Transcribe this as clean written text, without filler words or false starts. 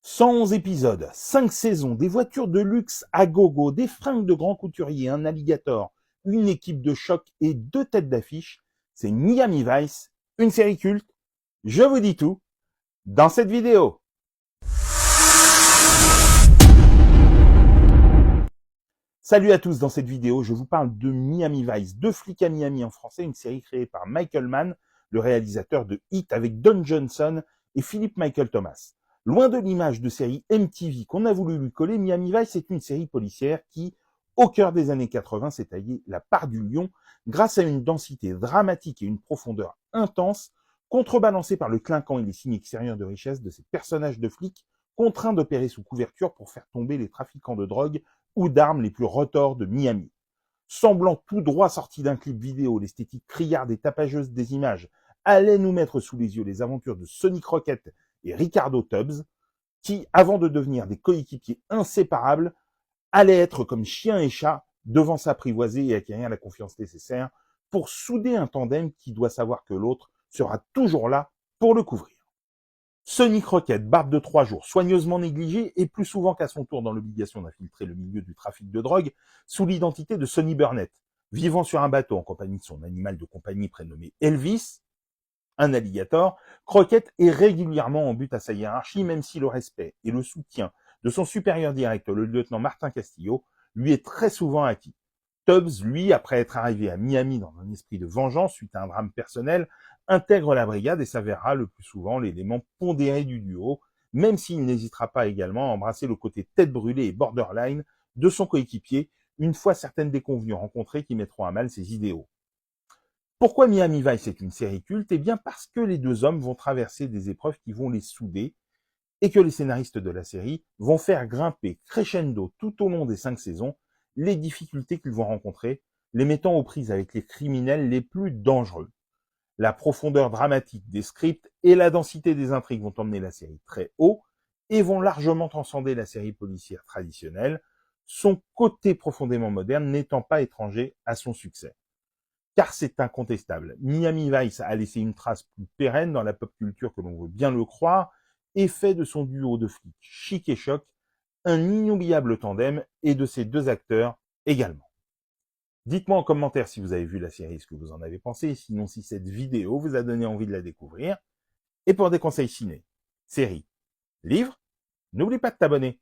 111 épisodes, 5 saisons, des voitures de luxe à gogo, des fringues de grands couturiers, un alligator, une équipe de choc et 2 têtes d'affiche. C'est Miami Vice, une série culte. Je vous dis tout dans cette vidéo. Salut à tous, dans cette vidéo, je vous parle de Miami Vice, Deux flics à Miami en français, une série créée par Michael Mann, le réalisateur de Hit avec Don Johnson et Philip Michael Thomas. Loin de l'image de série MTV qu'on a voulu lui coller, Miami Vice est une série policière qui, au cœur des années 80, s'est taillée la part du lion grâce à une densité dramatique et une profondeur intense, contrebalancée par le clinquant et les signes extérieurs de richesse de ces personnages de flics contraints d'opérer sous couverture pour faire tomber les trafiquants de drogue ou d'armes les plus retors de Miami. Semblant tout droit sorti d'un clip vidéo, l'esthétique criarde et tapageuse des images allait nous mettre sous les yeux les aventures de Sonny Crockett et Ricardo Tubbs, qui, avant de devenir des coéquipiers inséparables, allaient être comme chien et chat devant s'apprivoiser et acquérir la confiance nécessaire pour souder un tandem qui doit savoir que l'autre sera toujours là pour le couvrir. Sonny Crockett, barbe de 3 jours, soigneusement négligée et plus souvent qu'à son tour dans l'obligation d'infiltrer le milieu du trafic de drogue sous l'identité de Sonny Burnett, vivant sur un bateau en compagnie de son animal de compagnie prénommé Elvis, un alligator, Crockett est régulièrement en butte à sa hiérarchie, même si le respect et le soutien de son supérieur direct, le lieutenant Martin Castillo, lui est très souvent acquis. Tubbs, lui, après être arrivé à Miami dans un esprit de vengeance suite à un drame personnel, intègre la brigade et s'avérera le plus souvent l'élément pondéré du duo, même s'il n'hésitera pas également à embrasser le côté tête brûlée et borderline de son coéquipier, une fois certaines déconvenues rencontrées qui mettront à mal ses idéaux. Pourquoi Miami Vice est une série culte? Eh bien parce que les deux hommes vont traverser des épreuves qui vont les souder et que les scénaristes de la série vont faire grimper crescendo tout au long des 5 saisons les difficultés qu'ils vont rencontrer, les mettant aux prises avec les criminels les plus dangereux. La profondeur dramatique des scripts et la densité des intrigues vont emmener la série très haut et vont largement transcender la série policière traditionnelle, son côté profondément moderne n'étant pas étranger à son succès. Car c'est incontestable, Miami Vice a laissé une trace plus pérenne dans la pop culture que l'on veut bien le croire, et fait de son duo de flics chic et choc un inoubliable tandem, et de ses deux acteurs également. Dites-moi en commentaire si vous avez vu la série, ce que vous en avez pensé, sinon si cette vidéo vous a donné envie de la découvrir. Et pour des conseils ciné, séries, livres, n'oublie pas de t'abonner.